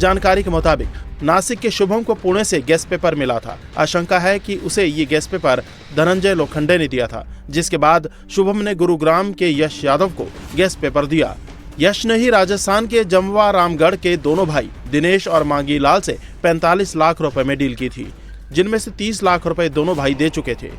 जानकारी के मुताबिक नासिक के शुभम को पुणे से गेस्ट पेपर मिला था। आशंका है कि उसे ये गेस्ट पेपर धनंजय लोखंडे ने दिया था, जिसके बाद शुभम ने गुरुग्राम के यश यादव को गेस्ट पेपर दिया। यश ने ही राजस्थान के जमवा रामगढ़ के दोनों भाई दिनेश और मांगी लाल से 45 लाख रुपए में डील की थी, जिनमें से 30 लाख रुपए दोनों भाई दे चुके थे।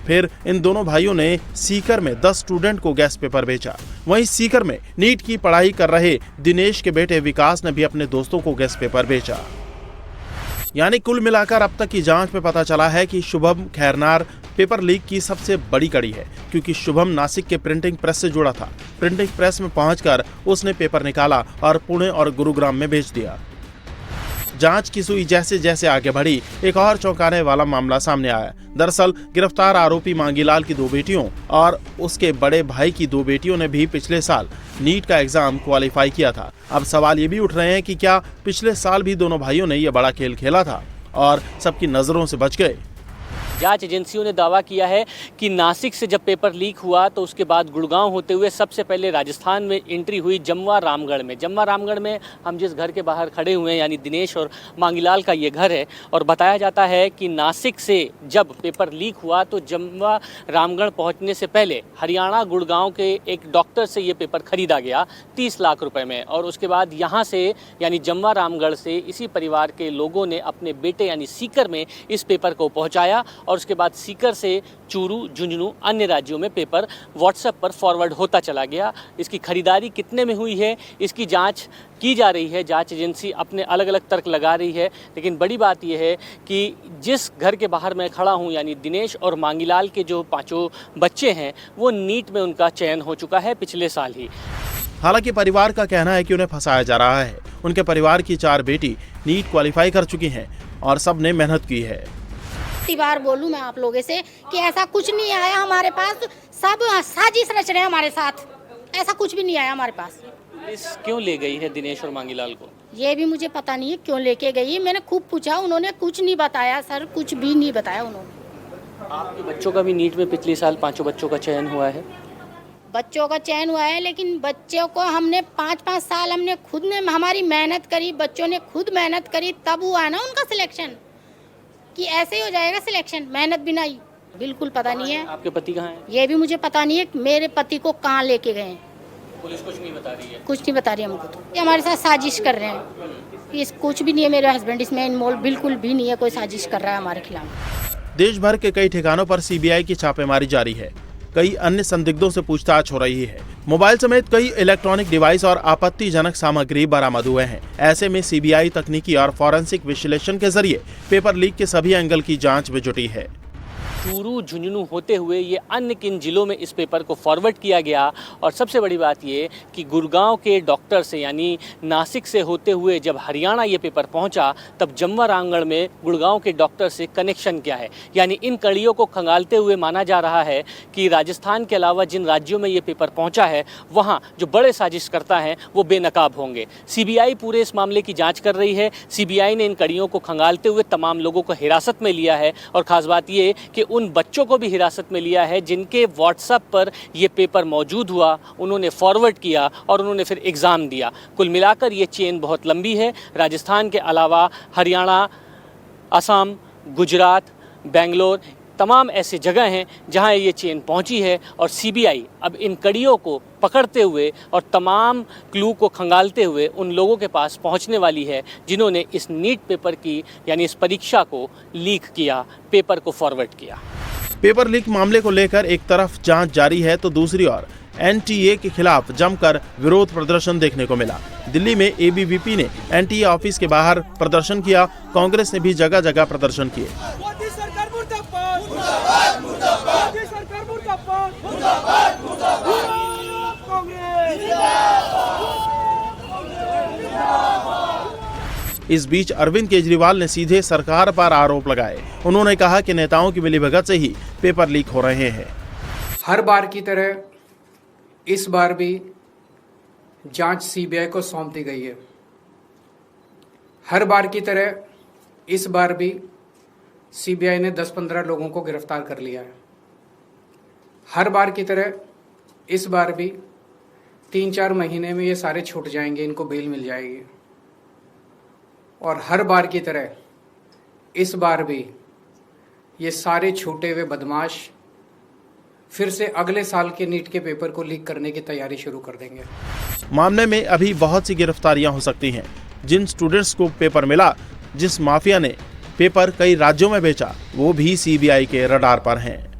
फिर इन दोनों भाइयों ने सीकर में 10 स्टूडेंट को गेस्ट पेपर बेचा। वहीं सीकर में नीट की पढ़ाई कर रहे दिनेश के बेटे विकास ने भी अपने दोस्तों को गेस्ट पेपर बेचा। यानी कुल मिलाकर अब तक की जांच में पता चला है कि शुभम खैरनार पेपर लीक की सबसे बड़ी कड़ी है, क्योंकि शुभम नासिक के प्रिंटिंग प्रेस से जुड़ा था। प्रिंटिंग प्रेस में पहुंचकर उसने पेपर निकाला और पुणे और गुरुग्राम में बेच दिया। जांच की सुई जैसे जैसे आगे बढ़ी, एक और चौंकाने वाला मामला सामने आया। दरअसल गिरफ्तार आरोपी मांगीलाल की 2 बेटियों और उसके बड़े भाई की 2 बेटियों ने भी पिछले साल नीट का एग्जाम क्वालिफाई किया था। अब सवाल ये भी उठ रहे हैं कि क्या पिछले साल भी दोनों भाइयों ने यह बड़ा खेल खेला था और सबकी नजरों से बच गए। जांच एजेंसियों ने दावा किया है कि नासिक से जब पेपर लीक हुआ तो उसके बाद गुड़गांव होते हुए सबसे पहले राजस्थान में एंट्री हुई जमवा रामगढ़ में। जमवा रामगढ़ में हम जिस घर के बाहर खड़े हुए हैं, यानी दिनेश और मांगीलाल का ये घर है, और बताया जाता है कि नासिक से जब पेपर लीक हुआ तो जमवा रामगढ़ पहुंचने से पहले हरियाणा गुड़गांव के एक डॉक्टर से ये पेपर खरीदा गया 30 लाख रुपए में, और उसके बाद यहाँ से यानी जमवा रामगढ़ से इसी परिवार के लोगों ने अपने बेटे यानी सीकर में इस पेपर को पहुँचाया, और उसके बाद सीकर से चूरू, झुंझुनू, अन्य राज्यों में पेपर व्हाट्सएप पर फॉरवर्ड होता चला गया। इसकी खरीदारी कितने में हुई है, इसकी जांच की जा रही है। जांच एजेंसी अपने अलग अलग तर्क लगा रही है, लेकिन बड़ी बात यह है कि जिस घर के बाहर मैं खड़ा हूं, यानी दिनेश और मांगीलाल के जो 5 बच्चे हैं, वो नीट में उनका चयन हो चुका है पिछले साल ही। हालांकि परिवार का कहना है कि उन्हें फंसाया जा रहा है। उनके परिवार की 4 बेटी नीट क्वालिफाई कर चुकी हैं और सब ने मेहनत की है। बार बोलूं मैं आप लोगों से कि ऐसा कुछ नहीं आया हमारे पास, सब साजिश रच रहे हैं हमारे साथ, ऐसा कुछ भी नहीं आया हमारे पास। पुलिस क्यों ले गई है दिनेश और मांगीलाल को, ये भी मुझे पता नहीं है क्यों लेके गई। मैंने खूब पूछा, उन्होंने कुछ नहीं बताया सर, कुछ भी नहीं बताया उन्होंने। आपके बच्चों का भी नीट में पिछले साल 5 बच्चों का चयन हुआ है। बच्चों का चयन हुआ है, लेकिन बच्चों को हमने 5-5 साल हमने खुद ने हमारी मेहनत करी, बच्चों ने खुद मेहनत करी, तब हुआ ना उनका सिलेक्शन। कि ऐसे ही हो जाएगा सिलेक्शन मेहनत बिना ही, बिल्कुल पता नहीं है। आपके पति कहाँ हैं? ये भी मुझे पता नहीं है मेरे पति को कहाँ लेके गए। पुलिस कुछ नहीं बता रही है? कुछ नहीं बता रही हमको। तो ये हमारे साथ साजिश कर रहे हैं, इस कुछ भी नहीं है। मेरे हस्बैंड इसमें इन्वॉल्व बिल्कुल भी नहीं है, कोई साजिश कर रहा है हमारे खिलाफ। देश भर के कई ठिकानों पर सीबीआई की छापेमारी जारी है। कई अन्य संदिग्धों से पूछताछ हो रही है। मोबाइल समेत कई इलेक्ट्रॉनिक डिवाइस और आपत्तिजनक सामग्री बरामद हुए हैं। ऐसे में सीबीआई तकनीकी और फॉरेंसिक विश्लेषण के जरिए पेपर लीक के सभी एंगल की जांच में जुटी है। चूरू, झुंझुनू होते हुए ये अन्य किन जिलों में इस पेपर को फॉरवर्ड किया गया, और सबसे बड़ी बात ये कि गुड़गांव के डॉक्टर से यानी नासिक से होते हुए जब हरियाणा ये पेपर पहुंचा, तब जमवा रामगढ़ में गुड़गांव के डॉक्टर से कनेक्शन क्या है। यानी इन कड़ियों को खंगालते हुए माना जा रहा है कि राजस्थान के अलावा जिन राज्यों में ये पेपर पहुँचा है, वहाँ जो बड़े साजिश करता है वो बेनकाब होंगे। सीबीआई पूरे इस मामले की जाँच कर रही है। सीबीआई ने इन कड़ियों को खंगालते हुए तमाम लोगों को हिरासत में लिया है, और ख़ास बात ये कि उन बच्चों को भी हिरासत में लिया है जिनके व्हाट्सएप पर ये पेपर मौजूद हुआ, उन्होंने फॉरवर्ड किया और उन्होंने फिर एग्ज़ाम दिया। कुल मिलाकर ये चेन बहुत लंबी है। राजस्थान के अलावा हरियाणा, असम, गुजरात, बेंगलोर, तमाम ऐसे जगह हैं जहां ये चेन पहुंची है, और सीबीआई अब इन कड़ियों को पकड़ते हुए और तमाम क्लू को खंगालते हुए उन लोगों के पास पहुंचने वाली है जिन्होंने इस नीट पेपर की यानी इस परीक्षा को लीक किया, पेपर को फॉरवर्ड किया। पेपर लीक मामले को लेकर एक तरफ जांच जारी है तो दूसरी ओर एनटीए के खिलाफ जमकर विरोध प्रदर्शन देखने को मिला। दिल्ली में एबीवीपी ने एनटीए ऑफिस के बाहर प्रदर्शन किया। कांग्रेस ने भी जगह जगह प्रदर्शन किए। इस बीच अरविंद केजरीवाल ने सीधे सरकार पर आरोप लगाए। उन्होंने कहा कि नेताओं की मिलीभगत से ही पेपर लीक हो रहे हैं। हर बार की तरह इस बार भी जांच सीबीआई को सौंप दी गई है। हर बार की तरह इस बार भी सीबीआई ने 10-15 लोगों को गिरफ्तार कर लिया है। हर बार की तरह इस बार भी 3-4 महीने में ये सारे छूट जाएंगे, इनको बेल मिल जाएगी। और हर बार की तरह इस बार भी ये सारे छूटे हुए बदमाश फिर से अगले साल के नीट के पेपर को लीक करने की तैयारी शुरू कर देंगे। मामले में अभी बहुत सी गिरफ्तारियां हो सकती हैं। जिन स्टूडेंट्स को पेपर मिला, जिस माफिया ने पेपर कई राज्यों में बेचा, वो भी सीबीआई के रडार पर हैं।